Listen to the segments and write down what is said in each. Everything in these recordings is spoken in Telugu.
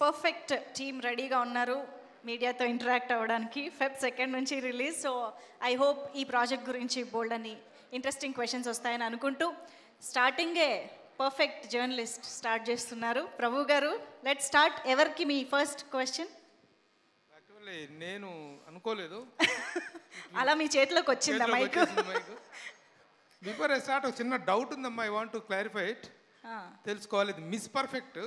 పర్ఫెక్ట్ టీమ్ రెడీగా ఉన్నారు మీడియాతో ఇంటరాక్ట్ అవ్వడానికి. Feb 2 నుంచి రిలీజ్. సో ఐ హోప్ ఈ ప్రాజెక్ట్ గురించి బోల్డ్ అని ఇంట్రెస్టింగ్ క్వశ్చన్స్ వస్తాయని అనుకుంటూ స్టార్టింగే పర్ఫెక్ట్ జర్నలిస్ట్ స్టార్ట్ చేస్తున్నారు ప్రభు గారు. Let start. ఎవరికి మీ ఫస్ట్ క్వశ్చన్? యాక్చువల్లీ నేను అనుకోలేదు, అలా మీ చేతిలోకి వచ్చిందా మైక్? బిఫోర్ ఐ స్టార్ట్ ఒక చిన్న డౌట్ ఉందమ్మా, I want to clarify it. తెలుసుకోవాలి. ఇది miss perfect,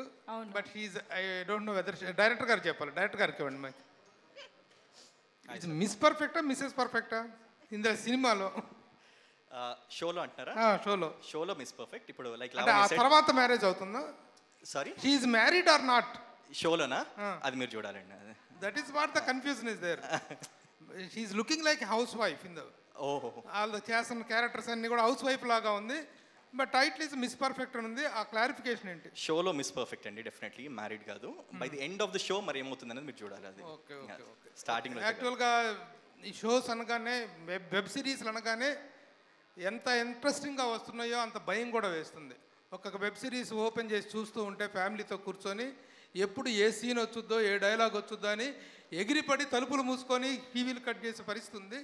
but he's I don't know whether director గారు చెప్పాలి. డైరెక్టర్ గారికి ఇవ్వండి మైక్. ఇది మిస్ పర్ఫెక్టా మిస్సెస్ పర్ఫెక్టా ఇందులో సినిమాలో? షోలో అంటారా? షోలో మిస్ పర్ఫెక్ట్. ఇప్పుడు లైక్ ఆ తర్వాత మ్యారేజ్ అవుతుందా? Sorry, she is married or not? షోలోనా? అది మీరు చూడాలండి. That is what the confusion is there. She is looking like housewife in the వాళ్ళు చేస్తున్న క్యారెక్టర్స్ అన్ని కూడా హౌస్ వైఫ్ లాగా ఉంది, but title is miss perfect అని ఉంది. ఆ క్లారిఫికేషన్ ఏంటి? షోలో మిస్ పర్ఫెక్ట్ అండి, డెఫినెట్లీ మ్యారీడ్ కాదు. By the end of the show మరి ఏమవుతుంది అనేది మీరు చూడాలి. అది ఓకే ఓకే ఓకే. స్టార్టింగ్ యాక్చువల్గా ఈ షోస్ అనగానే వెబ్ సిరీస్లు అనగానే ఎంత ఇంట్రెస్టింగ్గా వస్తున్నాయో అంత భయం కూడా వేస్తుంది. ఒక్కొక్క వెబ్ సిరీస్ ఓపెన్ చేసి చూస్తూ ఉంటే ఫ్యామిలీతో కూర్చొని ఎప్పుడు ఏ సీన్ వచ్చుద్దో ఏ డైలాగ్ వచ్చుద్దో అని ఎగిరిపడి తలుపులు మూసుకొని టీవీలు కట్ చేసే పరిస్థితి ఉంది.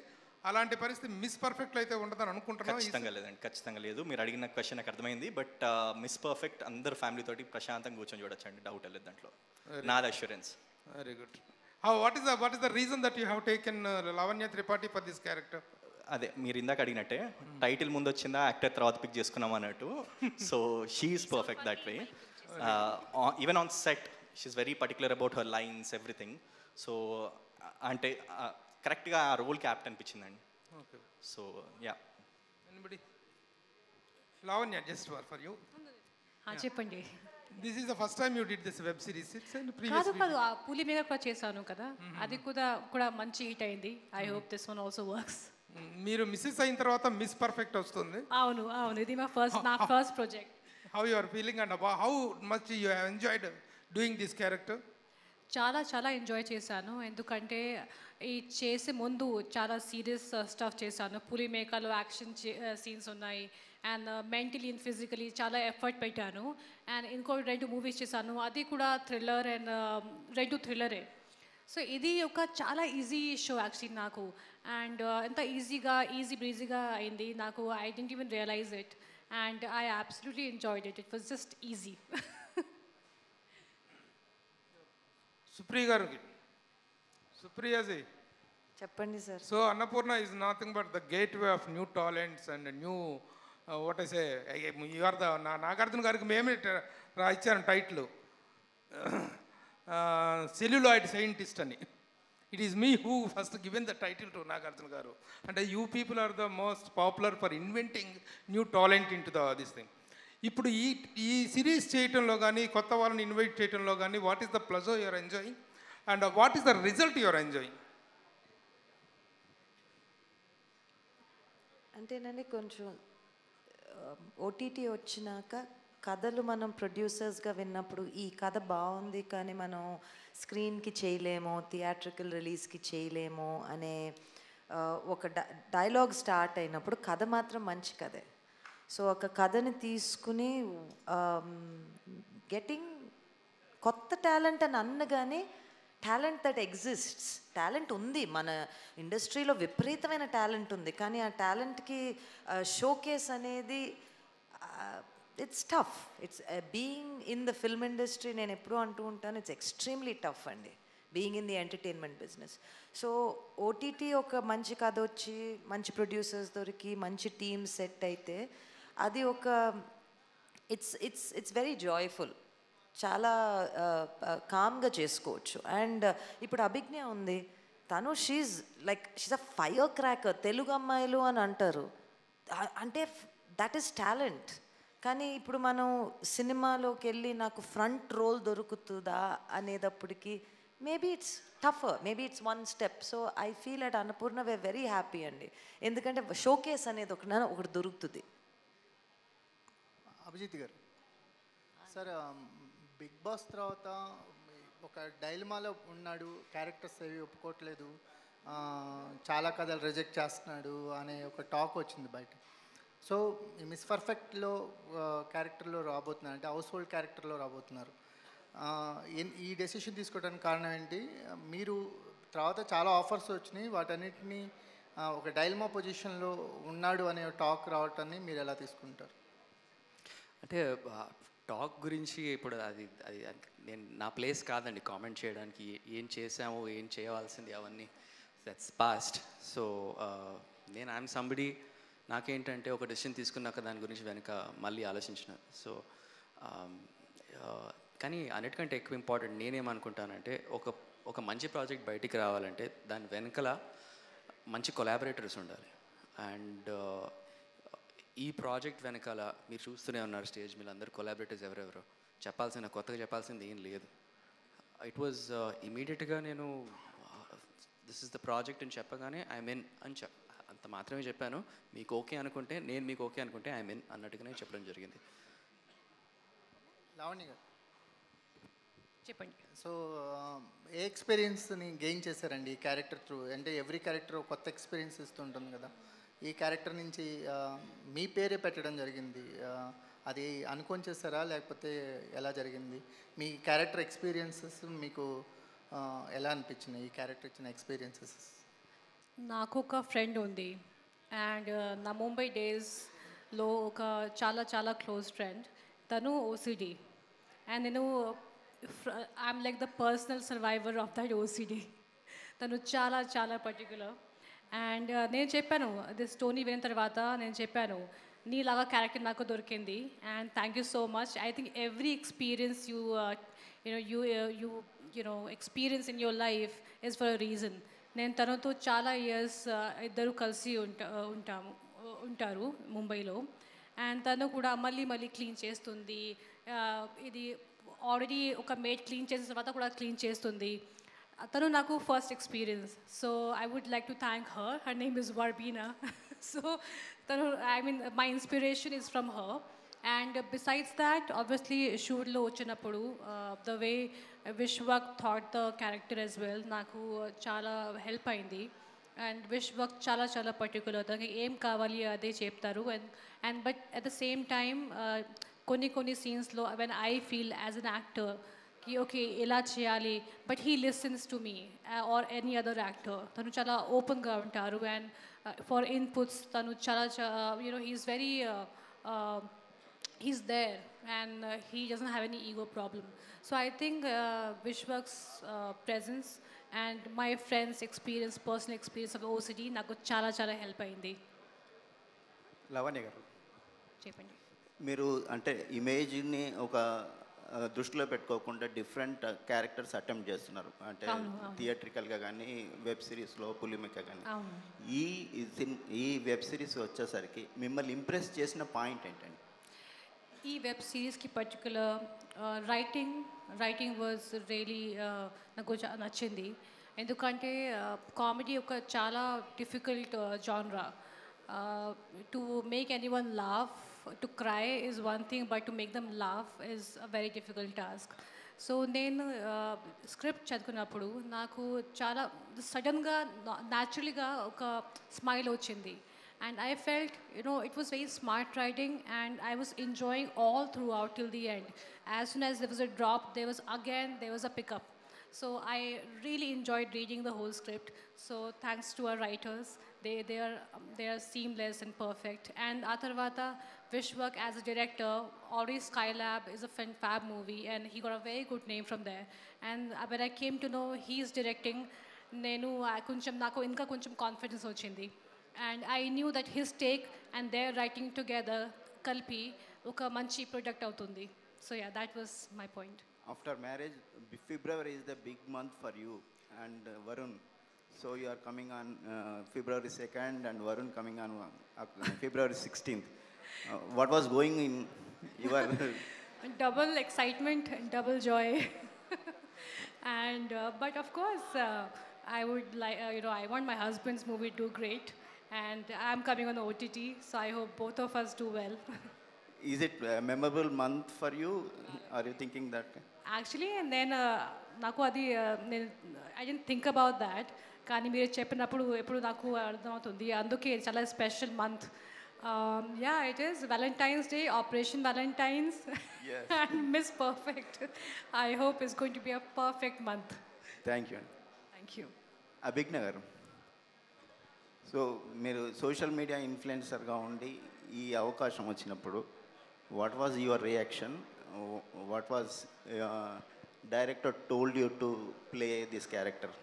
అలాంటి పరిస్థితి మిస్ పర్ఫెక్ట్ అయితే ఉండదని అనుకుంటున్నాను. ఖచ్చితంగా లేదండి, ఖచ్చితంగా లేదు. మీరు అడిగిన క్వశ్చన్ నాకు అర్థమైంది. బట్ మిస్ పర్ఫెక్ట్ అందరు ఫ్యామిలీ తోటి ప్రశాంతంగా కూర్చొని చూడొచ్చండి, డౌట్ లేదు దాంట్లో. నాది assurance. Very good. What is the reason that you have taken Lavanya Tripathi for this character? అదే మీరు ఇందాక అడిగినట్టే, టైటిల్ ముందు వచ్చిందా యాక్టర్ తర్వాత పిక్ చేసుకున్నాం అన్నట్టు. So she is perfect that way. Even on set she is very particular about her lines everything. So అంటే కరెక్ట్గా ఆ రోల్ క్యాప్ట్ అనిపించిందండి. So yeah. Lavanya, just for you చెప్పండి. This is the first time you did this web series? కాదు కాదు, ఆ పులి మీద కూడా చేశాను కదా, అది కూడా మంచి హిట్ అయింది. I hope this one also works. మీరు మిస్సెస్ అయిన తర్వాత మిస్ పర్ఫెక్ట్ వస్తుంది. అవును అవును, ఇది నా first project. How you are feeling and how much you have enjoyed doing this character? చాలా చాలా ఎంజాయ్ చేశాను, ఎందుకంటే ఈ చేసే ముందు చాలా సీరియస్ స్టఫ్ చేశాను. పులి మేకలో యాక్షన్ సీన్స్ ఉన్నాయి, అండ్ మెంటలీ అండ్ ఫిజికలీ చాలా ఎఫర్ట్ పెట్టాను. అండ్ ఇంకో 2 మూవీస్ చేశాను, అది కూడా థ్రిల్లర్, అండ్ 2 థ్రిల్లరే. సో ఇది ఒక చాలా ఈజీ షో యాక్చువల్లీ నాకు. అండ్ ఎంత ఈజీ బ్రీజీగా అయింది నాకు. I didn't even realise it, and I absolutely enjoyed it. It was just easy. Supriya గారికి. సుప్రియాజీ చెప్పండి sir. So Annapurna is nothing but the gateway of new talents and knew what I say, you are the Nagarjuna గారికి మేమే ఇచ్చాను టైటిల్, సెల్యులాయిడ్ సైంటిస్ట్ అని. It is me who first given the title to Nagarjuna గారు. అంటే you people are the most popular for inventing new talent in to this thing. ఇప్పుడు ఈ సిరీస్ చేయటంలో కానీ కొత్త వాళ్ళని ఇన్వైట్ చేయటంలో కానీ what is the pleasure you are enjoying and what is the result you are enjoying? అంటేనండి, కొంచెం ఓటీటీ వచ్చినాక కథలు మనం ప్రొడ్యూసర్స్గా విన్నప్పుడు ఈ కథ బాగుంది కానీ మనం స్క్రీన్కి చేయలేము, థియేట్రికల్ రిలీజ్కి చేయలేము అనే ఒక డైలాగ్ స్టార్ట్ అయినప్పుడు కథ మాత్రం మంచి కథే. సో ఒక కథని తీసుకుని గెటింగ్ కొత్త టాలెంట్ అని అన్నగానే టాలెంట్ దట్ ఎగ్జిస్ట్స్, టాలెంట్ ఉంది మన ఇండస్ట్రీలో, విపరీతమైన టాలెంట్ ఉంది. కానీ ఆ టాలెంట్కి షోకేస్ అనేది it's tough. It's being in the film industry, నేను ఎప్పుడూ అంటూ ఉంటాను, ఇట్స్ ఎక్స్ట్రీమ్లీ టఫ్ అండి, being in the entertainment business. So OTT ఒక మంచి కథ వచ్చి మంచి ప్రొడ్యూసర్స్ దొరికి మంచి టీమ్ సెట్ అయితే అది ఒక ఇట్స్ వెరీ జాయ్ఫుల్, చాలా కామ్గా చేసుకోవచ్చు. అండ్ ఇప్పుడు అభిజ్ఞ ఉంది, తను she's a fire cracker. Telugu అమ్మాయిలు అని అంటారు, అంటే దట్ ఈస్ టాలెంట్. కానీ ఇప్పుడు మనం సినిమాలోకి వెళ్ళి నాకు ఫ్రంట్ రోల్ దొరుకుతుందా అనేటప్పటికి maybe it's tougher, maybe it's 1 step. So I feel at Annapurna we are very happy అండి, ఎందుకంటే షోకేస్ అనేది ఒకటి దొరుకుతుంది. అభిజిత్ గారు సార్, బిగ్ బాస్ తర్వాత ఒక డైలమాలో ఉన్నాడు, క్యారెక్టర్స్ ఏవి ఒప్పుకోవట్లేదు, చాలా కథలు రిజెక్ట్ చేస్తున్నాడు అనే ఒక టాక్ వచ్చింది బయట. సో ఈ మిస్ పర్ఫెక్ట్లో క్యారెక్టర్లో రాబోతున్నారు, అంటే హౌస్ హోల్డ్ క్యారెక్టర్లో రాబోతున్నారు. ఈ డెసిషన్ తీసుకోవడానికి కారణం ఏంటి? మీరు తర్వాత చాలా ఆఫర్స్ వచ్చినాయి, వాటన్నిటిని ఒక డైల్మా పొజిషన్లో ఉన్నాడు అనే టాక్ రావటాన్ని మీరు ఎలా తీసుకుంటారు? అంటే టాక్ గురించి ఇప్పుడు అది అది నేను నా ప్లేస్ కాదండి కామెంట్ చేయడానికి. ఏం చేసాము, ఏం చేయవలసింది, అవన్నీ దట్స్ పాస్ట్. సో నేను ఐఎమ్ సంబడి, నాకేంటంటే ఒక డెసిషన్ తీసుకున్నాక దాని గురించి వెనక మళ్ళీ ఆలోచించిన. సో కానీ అన్నిటికంటే ఎక్కువ ఇంపార్టెంట్ నేనేమనుకుంటానంటే ఒక మంచి ప్రాజెక్ట్ బయటికి రావాలంటే దాని వెనకల మంచి కొలాబరేటర్స్ ఉండాలి. అండ్ ఈ ప్రాజెక్ట్ వెనకాల మీరు చూస్తూనే ఉన్నారు స్టేజ్ మీద అందరు కొలాబరేటర్స్ ఎవరెవరో. కొత్తగా చెప్పాల్సింది ఏం లేదు. ఇట్ వాజ్ ఇమీడియట్గా నేను దిస్ ఇస్ ద ప్రాజెక్ట్ అని చెప్పగానే ఐఎమ్ ఇన్ అని అంత మాత్రమే చెప్పాను. మీకు ఓకే అనుకుంటే, నేను మీకు ఓకే అనుకుంటే ఐఎమ్ ఇన్ అన్నట్టుగానే చెప్పడం జరిగింది. లావణ్య గారు చెప్పండి. సో ఏ ఎక్స్పీరియన్స్ని గెయిన్ చేశారండి ఈ క్యారెక్టర్ త్రూ? అంటే ఎవ్రీ క్యారెక్టర్ కొత్త ఎక్స్పీరియన్స్ ఇస్తుంటుంది కదా. ఈ క్యారెక్టర్ నుంచి మీ పేరే పెట్టడం జరిగింది, అది అనుకొని చేస్తారా లేకపోతే ఎలా జరిగింది? మీ క్యారెక్టర్ ఎక్స్పీరియన్సెస్ మీకు ఎలా అనిపించినాయి? ఈ క్యారెక్టర్ ఇచ్చిన ఎక్స్పీరియన్సెస్? నాకు ఒక ఫ్రెండ్ ఉంది అండ్ నా ముంబై డేస్లో ఒక చాలా క్లోజ్ ఫ్రెండ్, తను ఓసిడి. అండ్ నేను I'm like the personal survivor of that OCD. తను చాలా పర్టికులర్. అండ్ నేను చెప్పాను, అది స్టోరీ విన్న తర్వాత నేను చెప్పాను, నీలాగా క్యారెక్టర్ నాకు దొరికింది and thank you so much. I think every experience you experience in your life is for a reason. నేను తనతో చాలా ఇయర్స్ ఇద్దరు కలిసి ఉంటారు ముంబైలో. అండ్ తను కూడా మళ్ళీ క్లీన్ చేస్తుంది. ఇది ఆల్రెడీ ఒక మేడ్ క్లీన్ చేసిన తర్వాత కూడా క్లీన్ చేస్తుంది. తను నాకు first experience. So I would like to thank her name is వర్బీనా. సో తను my inspiration is from her. And besides that obviously షూట్లో వచ్చినప్పుడు the way Vishwak thought the character as well నాకు చాలా హెల్ప్ అయింది. అండ్ విశ్వక్ చాలా పర్టికులర్, తనకి ఏం కావాలి అదే చెప్తారు. And but at the same time కొన్ని సీన్స్లో when I feel as an actor okay ఎలా చేయాలి, but he listens to me or any other actor. తను చాలా ఓపెన్గా ఉంటారు అండ్ ఫర్ ఇన్పుట్స్ తను చాలా he is very he's there and he doesn't have any ego problem. So I think Vishwak's presence and my friends' experience, personal experience of OCD నాకు చాలా హెల్ప్ అయింది. లవణ్య గారు చెప్పండి. మీరు అంటే ఇమేజ్ని ఒక దృష్టిలో పెట్టుకోకుండా డిఫరెంట్ క్యారెక్టర్స్ అటెంప్ట్ చేస్తున్నారు. అంటే థియేట్రికల్గా కానీ వెబ్ సిరీస్లో పులిమిక కానీ. ఈ వెబ్ సిరీస్ వచ్చేసరికి మిమ్మల్ని ఇంప్రెస్ చేసిన పాయింట్ ఏంటండి? ఈ వెబ్ సిరీస్కి పర్టికులర్ రైటింగ్ వాజ్ రియలీ నాకు నచ్చింది. ఎందుకంటే కామెడీ ఒక చాలా difficult genre. To make anyone laugh, to cry is one thing, but to make them laugh is a very difficult task. So నేను స్క్రిప్ట్ చదువుకున్నప్పుడు నాకు చాలా సడన్గా న్యాచురల్గా ఒక స్మైల్ వచ్చింది. And I felt, it was very smart writing and I was enjoying all throughout till the end. As soon as there was a drop, there was a pickup. So I really enjoyed reading the whole script. So thanks to our writers, they are seamless and perfect. And Atharvata Vishwak as a director, already Skylab is a fab movie and he got a very good name from there. And when I came to know he is directing, నాకు ఇంకా కొంచెం కాన్ఫిడెన్స్ వచ్చింది. And I knew that his take and their writing together kalpi oka manchi product avutundi. So yeah, that was my point. After marriage, February is the big month for you and Varun. So you are coming on February 2nd and Varun coming on February 16th. What was going in your Double excitement and double joy. And but of course I would like I want my husband's movie to do great. And I'm coming on OTT, so I hope both of us do well. Is it a memorable month for you? Are you thinking that? Actually, and then నాకు అది I didn't think about that. కానీ మీరు చెప్పినప్పుడు ఎప్పుడు నాకు అర్థమవుతుంది. అందుకే చాలా special month Yeah, it is Valentine's Day, Operation Valentine's, and Miss Perfect. I hope it's going to be a perfect month. Thank you అండి. Thank you. అభిజ్ఞ గారు, సో మీరు సోషల్ మీడియా ఇన్ఫ్లుయెన్సర్గా ఉండి ఈ అవకాశం వచ్చినప్పుడు what was your reaction? What was director told you to play this character?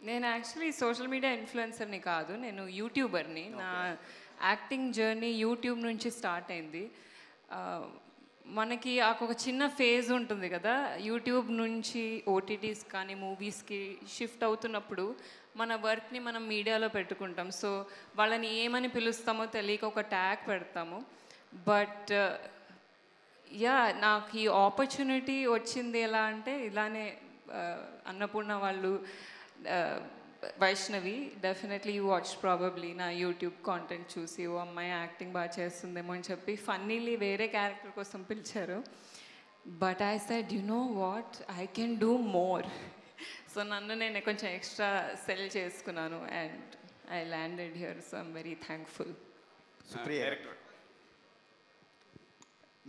నేను యాక్చువల్లీ సోషల్ మీడియా ఇన్ఫ్లుయెన్సర్ని కాదు, నేను యూట్యూబర్ని. నా యాక్టింగ్ జర్నీ యూట్యూబ్ నుంచి స్టార్ట్ అయింది. మనకి ఒక చిన్న ఫేజ్ ఉంటుంది కదా, యూట్యూబ్ నుంచి ఓటీటీస్ కానీ మూవీస్కి షిఫ్ట్ అవుతున్నప్పుడు మన వర్క్ని మనం మీడియాలో పెట్టుకుంటాం. సో వాళ్ళని ఏమని పిలుస్తామో తెలియక ఒక ట్యాగ్ పెడతాము. బట్ యా, నాకు ఈ ఆపర్చునిటీ వచ్చింది ఎలా అంటే, ఇలానే అన్నపూర్ణ వాళ్ళు, Vaishnavi, definitely you watch probably నా యూట్యూబ్ కాంటెంట్ చూసి ఓ అమ్మాయి యాక్టింగ్ బాగా చేస్తుందేమో అని చెప్పి ఫన్నీలీ వేరే క్యారెక్టర్ కోసం పిలిచారు. But I said, you know what, I can do more. So నన్ను నేను కొంచెం ఎక్స్ట్రా సెల్ చేసుకున్నాను and I landed here. So I'm very thankful. Supriya,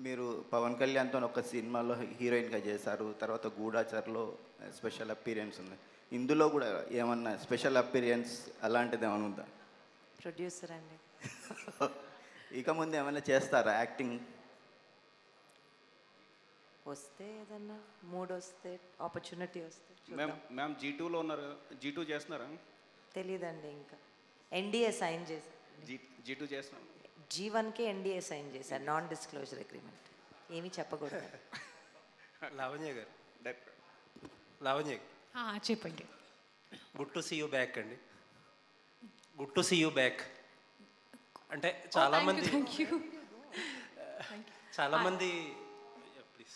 మీరు పవన్ కళ్యాణ్తో ఒక సినిమాలో హీరోయిన్గా చేశారు, తర్వాత గూఢాచార్లో స్పెషల్ అపీరియన్స్ ఉంది. ఇందులో కూడా ఏమన్నా స్పెషల్ అపీరియన్స్ అలాంటిది ఏమైనా ఉందా? ప్రొడ్యూసర్ అండి. ఇక ముందు ఏమైనా చేస్తారా యాక్టింగ్? వస్తే ఏదన్నా మూడ్ వస్తే, ఆపర్చునిటీ వస్తే మ్యామ్ G2లో ఉన్నారు, G2 చేస్తున్నారా? తెలీదండి. ఇంకా ఎన్డీఏ సైన్ చేశారు. G2 చేస్తున్నాం. G1కే ఎన్డీఏ సైన్ చేశారు, నాన్ డిస్క్లోజర్ అగ్రిమెంట్. ఏమీ చెప్పకూడదు. లావణ్య గారు, లావణ్య చెప్పండి. Good to see you back అండి. Good to see you back అంటే చాలామంది please.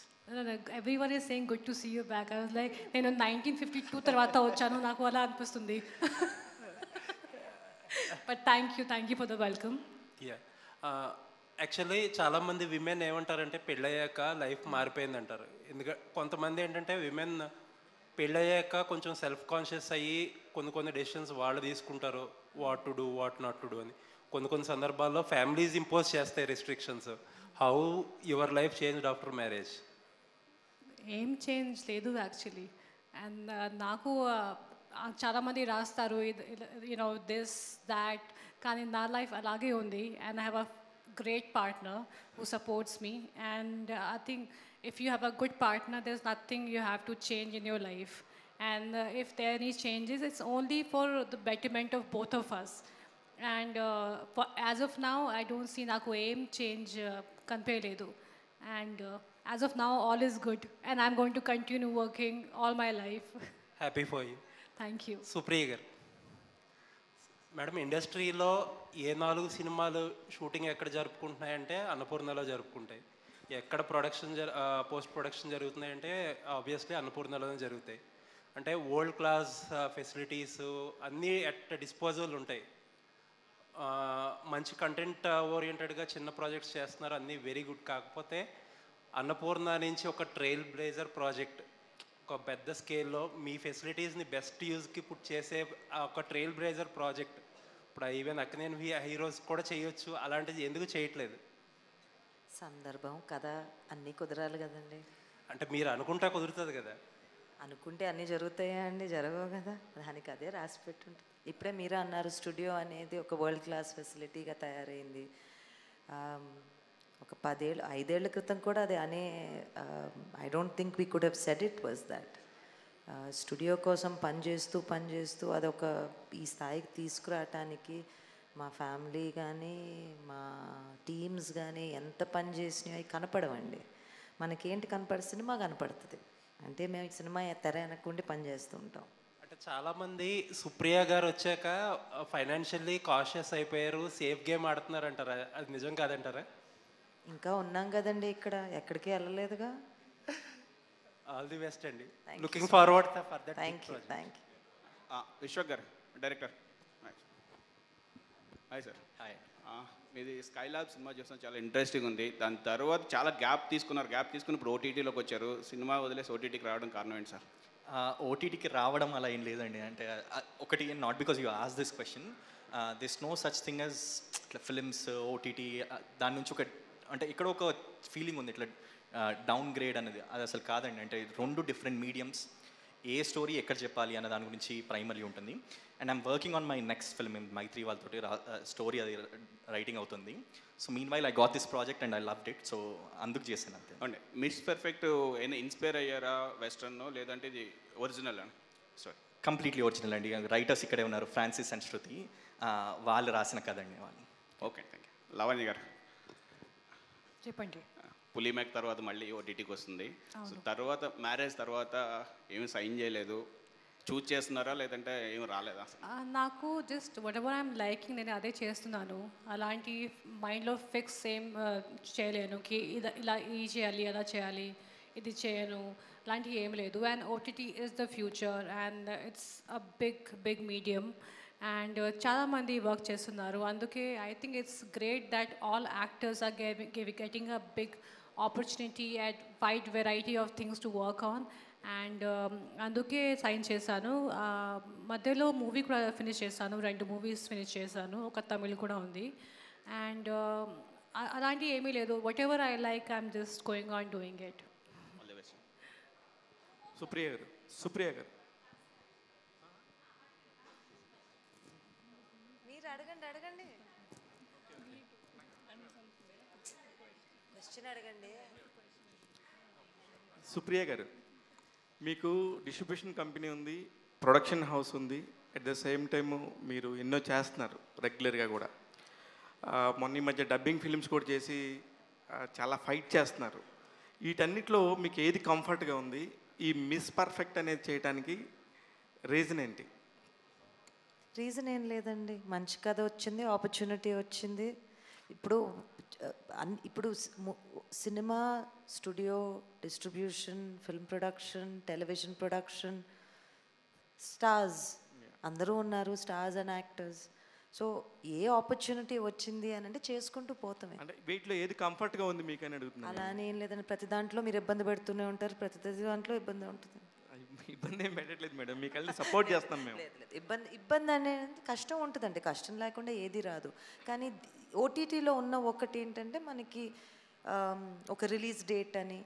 Everyone is saying good to see you back. I was like, నేను 1952 తర్వాత వచ్చాను, నాకు అలా అనిపిస్తుంది. But thank you for the welcome. Yeah, actually చాలామంది విమెన్ ఏమంటారంటే పెళ్ళయ్యాక లైఫ్ మారిపోయింది అంటారు. ఎందుకంటే కొంతమంది ఏంటంటే విమెన్ పెళ్ళయ్యాక కొంచెం సెల్ఫ్ కాన్షియస్ అయ్యి కొన్ని డెసిషన్స్ వాళ్ళు తీసుకుంటారు, what to do, what not to do అని. కొన్ని సందర్భాల్లో ఫ్యామిలీస్ ఇంపోజ్ చేస్తాయి restrictions. How your life changed after marriage? ఏం చేంజ్ లేదు యాక్చువల్లీ. అండ్ నాకు చాలామంది రాస్తారు యూనో దిస్ దాట్, కానీ నా లైఫ్ అలాగే ఉంది. And I have a great partner who supports me, and I think if you have a good partner, there's nothing you have to change in your life. And if there are any changes, it's only for the betterment of both of us. And as of now, I don't see naku aim change kanpeledu. And as of now, all is good, and I'm going to continue working all my life. Happy for you. Thank you. Supriya గారు, మేడం, ఇండస్ట్రీలో ఏ 4 సినిమాలు షూటింగ్ ఎక్కడ జరుపుకుంటున్నాయంటే అన్నపూర్ణలో జరుపుకుంటాయి. ఎక్కడ పోస్ట్ ప్రొడక్షన్ జరుగుతున్నాయంటే ఆబ్వియస్లీ అన్నపూర్ణలోనే జరుగుతాయి. అంటే వరల్డ్ క్లాస్ ఫెసిలిటీస్ అన్నీ అట్ డిస్పోజల్ ఉంటాయి. మంచి కంటెంట్ ఓరియంటెడ్గా చిన్న ప్రాజెక్ట్స్ చేస్తున్నారు, అన్నీ వెరీ గుడ్. కాకపోతే అన్నపూర్ణ నుంచి ఒక ట్రైల్ బ్లేజర్ ప్రాజెక్ట్, ఒక పెద్ద స్కేల్లో మీ ఫెసిలిటీస్ని బెస్ట్ యూజ్కి పుట్ చేసే ఒక ట్రైల్ బ్లేజర్ ప్రాజెక్ట్ ఇప్పుడు ఈవెన్ అక్కినేని హీరోస్ కూడా చేయొచ్చు, అలాంటిది ఎందుకు చేయట్లేదు? సందర్భం కదా, అన్నీ కుదరాలి కదండి. అంటే మీరు అనుకుంటా కుదురుతుంది కదా? అనుకుంటే అన్నీ జరుగుతాయా అండి? జరగవు కదా, దానికి అదే రాసి పెట్టుంటుంది. ఇప్పుడే మీరే అన్నారు, స్టూడియో అనేది ఒక వరల్డ్ క్లాస్ ఫెసిలిటీగా తయారైంది. ఒక 5 ఏళ్ల క్రితం కూడా అది అనే, I don't think we could have said it was that. Studio కోసం పనిచేస్తూ అదొక ఈ స్థాయికి తీసుకురావటానికి మా ఫ్యామిలీ కానీ మా టీమ్స్ కానీ ఎంత పని చేసినాయో అవి కనపడవండి. మనకేంటి కనపడుతుంది? సినిమా కనపడుతుంది. అంటే మేము ఈ సినిమా తెర వెనక్కుండి పనిచేస్తూ ఉంటాం. అంటే చాలామంది సుప్రియ గారు వచ్చాక ఫైనాన్షియల్లీ కాషియస్ అయిపోయారు, సేఫ్ గేమ్ ఆడుతున్నారు అంటారా? అది నిజం కాదంటారా? ఇంకా ఉన్నాం కదండి, ఇక్కడ ఎక్కడికి వెళ్ళలేదుగా. ఆల్ ది బెస్ట్ అండి. Looking forward for that. Thank you. Vishwak గారు, డైరెక్టర్. Hi sir. హాయ్. మీది స్కైలాబ్ సినిమా చూస్తాం, చాలా ఇంట్రెస్టింగ్ ఉంది. దాని తర్వాత చాలా గ్యాప్ తీసుకుని ఇప్పుడు ఓటీటీలోకి వచ్చారు. సినిమా వదిలేసి ఓటీటీకి రావడం కారణం ఏంటి సార్? ఓటీటీకి రావడం అలా ఏం లేదండి. అంటే ఒకటి not because you ask this question, this no such thing as ఇట్లా ఫిలిమ్స్ ఓటీటీ దాని నుంచి ఒక అంటే ఇక్కడ ఒక ఫీలింగ్ ఉంది ఇట్లా డౌన్ గ్రేడ్ అనేది. అది అసలు కాదండి. అంటే 2 డిఫరెంట్ మీడియమ్స్, ఏ స్టోరీ ఎక్కడ చెప్పాలి అన్న దాని గురించి ప్రైమరీ ఉంటుంది. And I'm working on my next film Mythri వాళ్ళతోటి స్టోరీ అది రైటింగ్ అవుతుంది. So meanwhile I got this project and I loved it. So అందుకు చేశాను అంతే. అంటే మిస్ పర్ఫెక్ట్ ఏమైనా ఇన్స్పైర్ అయ్యారా వెస్ట్రన్, లేదంటే ఇది ఒరిజినల్ అని? సారీ, కంప్లీట్లీ ఒరిజినల్ అండి. రైటర్స్ ఇక్కడే ఉన్నారు, ఫ్రాన్సిస్ అండ్ శృతి, వాళ్ళు రాసిన కదండి వాళ్ళు. Okay, thank you. లావణ్య గారు చెప్పండి. పులిమేక్ తర్వాత మళ్ళీ ఓటీటీకి వస్తుంది. సో తర్వాత మ్యారేజ్ తర్వాత ఏమి సైన్ చేయలేదు, చూజ్ చేస్తున్నారా లేదంటే ఏమి రాలేదా? నాకు just what ever I'm liking నేను అదే చేస్తున్నాను. అలాంటి మైండ్లో ఫిక్స్ ఏం చేయలేను కి ఇలా ఇది చేయాలి అలా చేయాలి ఇది చేయను అలాంటివి ఏం లేదు. And OTT is the future and it's a big medium and చాలామంది వర్క్ చేస్తున్నారు. అందుకే I think it's great that all actors are getting a big opportunity at wide variety of things to work on. And అందుకే సైన్ చేశాను. మధ్యలో మూవీ కూడా ఫినిష్ చేశాను, 2 మూవీస్ ఫినిష్ చేశాను, ఒక తమిళ్ కూడా ఉంది. అండ్ అలాంటివి ఏమీ లేదు. What ever I like I'm just going on doing it. Supriya గారు మీరు అడగండి క్వశ్చన్ అడగండి. సుప్రియ గారు, మీకు డిస్ట్రిబ్యూషన్ కంపెనీ ఉంది, ప్రొడక్షన్ హౌస్ ఉంది, అట్ ద సేమ్ టైము మీరు ఎన్నో చేస్తున్నారు రెగ్యులర్గా కూడా. మొన్న ఈ మధ్య డబ్బింగ్ ఫిలిమ్స్ కూడా చేసి చాలా ఫైట్ చేస్తున్నారు. వీటన్నిటిలో మీకు ఏది కంఫర్ట్గా ఉంది? ఈ మిస్ పర్ఫెక్ట్ అనేది చేయడానికి రీజన్ ఏంటి? రీజన్ ఏం లేదండి, మంచి కథ వచ్చింది, ఆపర్చునిటీ వచ్చింది. ఇప్పుడు cinema studio, distribution, film production, television production, stars అందరూ ఉన్నారు, stars and actors. So A opportunity వచ్చింది అని అంటే చేసుకుంటూ పోతామే. అంటే వీటిలో ఏది కంఫర్ట్గా ఉంది మీకు అని అడుగుతున్నాను. అలా అని ఏం లేదండి, ప్రతి దాంట్లో మీరు ఇబ్బంది పెడుతూనే ఉంటారు, ప్రతి దాంట్లో ఇబ్బంది ఉంటుంది. ఇబ్బంది ఏం పెట్టట్లేదు మేడం, మీకు వెళ్ళి సపోర్ట్ చేస్తాం మేము. ఇబ్బంది అనేది కష్టం ఉంటుందండి, కష్టం లేకుండా ఏది రాదు. కానీ ఓటీటీలో ఉన్న ఒకటి ఏంటంటే మనకి ఒక రిలీజ్ డేట్ అని,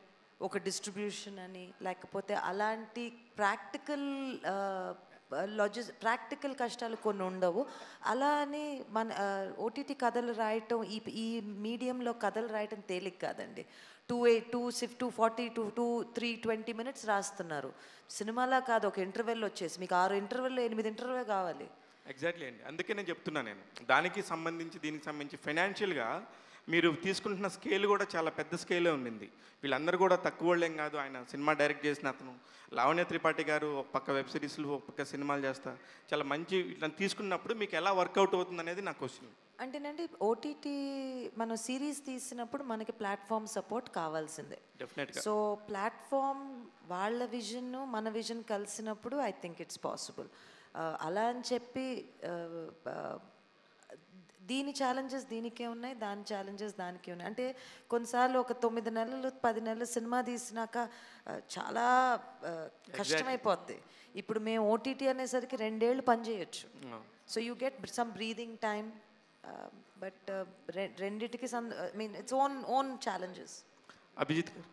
ఒక డిస్ట్రిబ్యూషన్ అని, లేకపోతే అలాంటి ప్రాక్టికల్ కష్టాలు కొన్ని ఉండవు. అలా అని మన ఓటీటీ కథలు రాయటం, ఈ మీడియంలో కథలు రాయటం తేలిక కాదండి. 240 to 320 minutes రాస్తున్నారు. సినిమాలా కాదు, ఒక ఇంటర్వెల్ వచ్చేసి మీకు 6 ఇంటర్వెల్లో 8 ఇంటర్వెల్ కావాలి. ఎగ్జాక్ట్లీ అండి, అందుకే నేను చెప్తున్నాను. నేను దానికి సంబంధించి దీనికి సంబంధించి ఫైనాన్షియల్గా మీరు తీసుకుంటున్న స్కేల్ కూడా చాలా పెద్ద స్కేలే ఉండింది. వీళ్ళందరూ కూడా తక్కువ వాళ్ళేం కాదు. ఆయన సినిమా డైరెక్ట్ చేసిన అతను లావణ్య త్రిపాఠి గారు ఒక పక్క వెబ్ సిరీస్లు, ఒక పక్క సినిమాలు చేస్తా చాలా మంచి ఇట్లా తీసుకున్నప్పుడు మీకు ఎలా వర్కౌట్ అవుతుంది అనేది నా క్వశ్చన్. అంటేనండి ఓటీటీ మనం సిరీస్ తీసినప్పుడు మనకి ప్లాట్ఫామ్ సపోర్ట్ కావాల్సిందే డెఫినెట్గా. సో ప్లాట్ఫామ్ వాళ్ళ విజన్ మన విజన్ కలిసినప్పుడు ఐ థింక్ ఇట్స్ పాసిబుల్. అలా అని చెప్పి దీని ఛాలెంజెస్ దీనికే ఉన్నాయి, దాని ఛాలెంజెస్ దానికే ఉన్నాయి. అంటే కొన్నిసార్లు ఒక 9 నెలలు 10 నెలలు సినిమా తీసినాక చాలా కష్టమైపోద్ది. ఇప్పుడు మేము ఓటీటీ అనేసరికి 2 ఏళ్ళు పని చేయొచ్చు. So you get some breathing time, but రెండిటికి ఇట్స్ ఓన్ ఛాలెంజెస్. అభిజిత్ గారు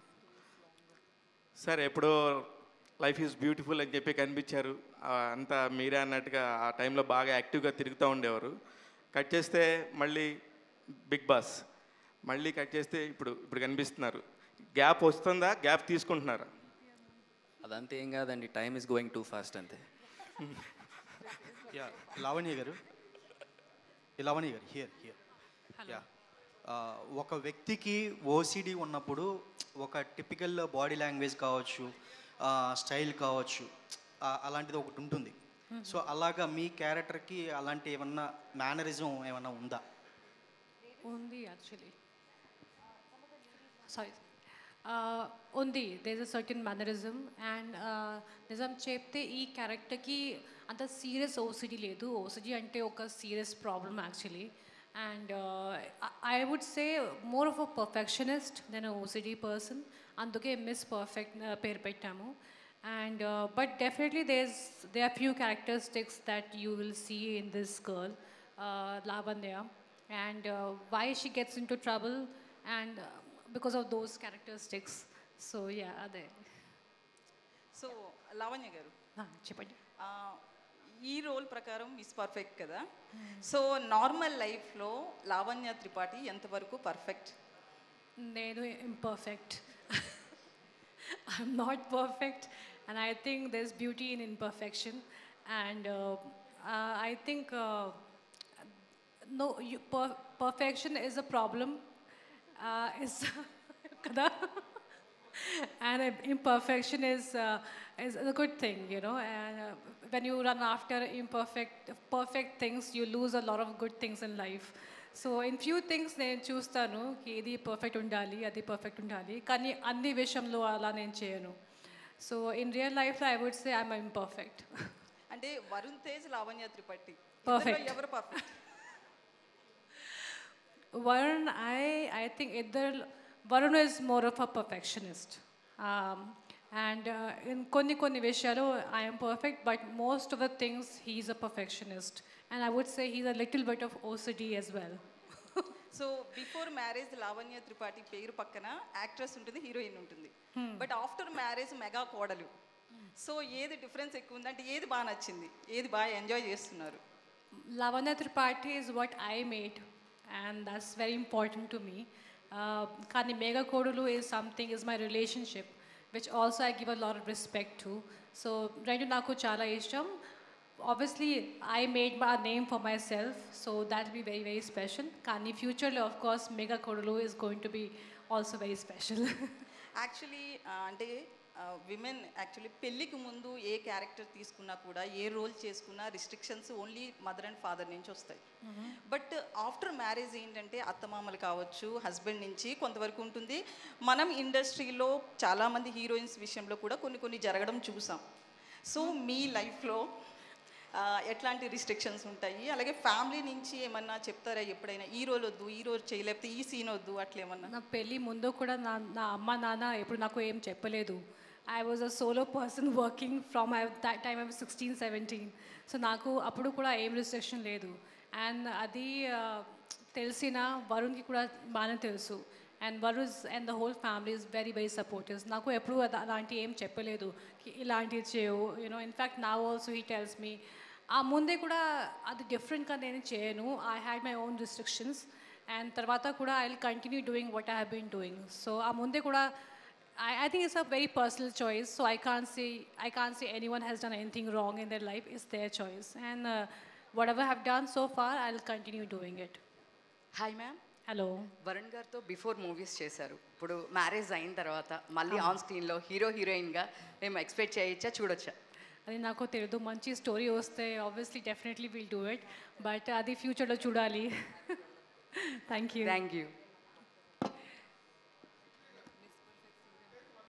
సార్, ఎప్పుడో లైఫ్ ఈజ్ బ్యూటిఫుల్ అని చెప్పి కనిపించారు. అంతా మీరే అన్నట్టుగా ఆ టైంలో బాగా యాక్టివ్గా తిరుగుతూ ఉండేవారు. కట్ చేస్తే మళ్ళీ బిగ్ బాస్, మళ్ళీ కట్ చేస్తే ఇప్పుడు కనిపిస్తున్నారు. గ్యాప్ వస్తుందా, గ్యాప్ తీసుకుంటున్నారా? అదంతా ఏం కాదండి, time is going too fast అంతే. యా లావణ్య గారు హియర్ యా, ఒక వ్యక్తికి ఓసిడి ఉన్నప్పుడు ఒక టిపికల్ బాడీ లాంగ్వేజ్ కావచ్చు, స్టైల్ కావచ్చు, అలాంటిది ఒకటి ఉంటుంది. సో అలాగా మీ క్యారెక్టర్కి అలాంటి ఏమన్నా మేనరిజం ఏమన్నా ఉందా? ఉంది యాక్చువల్లీ, సారీ ఉంది. There is a certain mannerism. And నిజం చెప్తే ఈ క్యారెక్టర్కి అంత సీరియస్ ఓసిడి లేదు. ఓసిడి అంటే ఒక serious problem actually. And I would say more of a perfectionist than an OCD person. Anduke Miss Perfect పేరు పెట్టాము. And but definitely there are few characteristics that you will see in this girl, Lavanya, and why she gets into trouble, and because of those characteristics. So yeah, అదే. సో లావణ్య గారు చెప్పండి. ఈ రోల్ ప్రకారం మిస్ పర్ఫెక్ట్ కదా, సో నార్మల్ లైఫ్లో లావణ్య త్రిపాఠి ఎంతవరకు పర్ఫెక్ట్? నేను imperfect. I'm not perfect, and I think there's beauty in imperfection, and I think no, perfection is a problem, is kada, and imperfection is a good thing, you know. And when you run after perfect things, you lose a lot of good things in life. So in few things నేను చూస్తాను ఇది పర్ఫెక్ట్ ఉండాలి, అది పర్ఫెక్ట్ ఉండాలి, కానీ అన్ని విషయంలో అలా నేను చేయను. సో ఇన్ రియల్ లైఫ్లో I would say I'm imperfect. అంటే వరుణ్ తేజ్, లావణ్య త్రిపాఠి పర్ఫెక్ట్. ఎవరు perfect? Varun I think Varun is more of a perfectionist, and in కొన్ని విషయాలు I'm perfect, but most of the things he is a perfectionist, and I would say he's a little bit of OCD as well. So before marriage Lavanya Tripathi పేరు పక్కన యాక్ట్రెస్ ఉంటుంది, హీరోయిన్ ఉంటుంది. బట్ ఆఫ్టర్ మ్యారేజ్ మెగా కోడలు. సో ఏది డిఫరెన్స్ ఎక్కువ ఉంది, అంటే ఏది బాగా నచ్చింది, ఏది బాగా ఎంజాయ్ చేస్తున్నారు? Lavanya Tripathi is what I made, and that's very important to me. Kani Mega Kodulu is something, is my relationship, which also I give a lot of respect to. So Rendu Naku Chala Isham. Obviously, I made my name for myself, so that will be very, very special. Kani future, of course, Mega Kodulu is going to be also very special. Actually అంటే విమెన్ యాక్చువల్లీ పెళ్ళికి ముందు ఏ క్యారెక్టర్ తీసుకున్నా కూడా, ఏ రోల్ చేసుకున్నా restrictions only mother and father నుంచి వస్తాయి. బట్ ఆఫ్టర్ మ్యారేజ్ ఏంటంటే అత్తమామలు కావచ్చు, హస్బెండ్ నుంచి కొంతవరకు ఉంటుంది. మనం ఇండస్ట్రీలో చాలామంది హీరోయిన్స్ విషయంలో కూడా కొన్ని జరగడం చూసాం. సో మీ లైఫ్లో ఎట్లాంటి రిస్ట్రిక్షన్స్ ఉంటాయి, అలాగే ఫ్యామిలీ నుంచి ఏమన్నా చెప్తారా ఎప్పుడైనా ఈ రోల్ వద్దు, ఈ రోల్ చేయలేకపోతే ఈ సీన్ వద్దు, అట్లా ఏమన్నా? నా పెళ్ళి ముందు కూడా నా అమ్మ నాన్న ఎప్పుడు నాకు ఏం చెప్పలేదు. I was a solo person working from that time I was 16-17. So నాకు అప్పుడు కూడా ఏం రిస్ట్రిక్షన్ లేదు. అండ్ అది తెలిసిన వరుణ్కి కూడా బాగానే తెలుసు. And Varun and the whole family is very very supportive. నాకు ఎప్పుడు అలాంటి ఏం చెప్పలేదు ఇలాంటివి చేయవు, యూనో. ఇన్ఫ్యాక్ట్ నా ఆల్సో హీ టెల్స్ మీ, ఆ ముందే కూడా అది డిఫరెంట్గా నేను చేయను. I had my own restrictions, and తర్వాత కూడా I will continue doing what I have been doing. So ఆ ముందే కూడా I think it's a very personal choice, so I can't say anyone has done anything wrong in their life. It's their choice, and whatever I've done so far, I'll continue doing it. Hi ma'am. Hello. Varun గారితో బిఫోర్ మూవీస్ చేశారు, ఇప్పుడు మ్యారేజ్ అయిన తర్వాత మళ్ళీ ఆన్ స్క్రీన్లో హీరోయిన్గా మేము ఎక్స్పెక్ట్ చేయొచ్చా, చూడొచ్చా? అది నాకు తెలియదు. మంచి స్టోరీ వస్తే obviously definitely will do it, but అది ఫ్యూచర్లో చూడాలి. Thank you.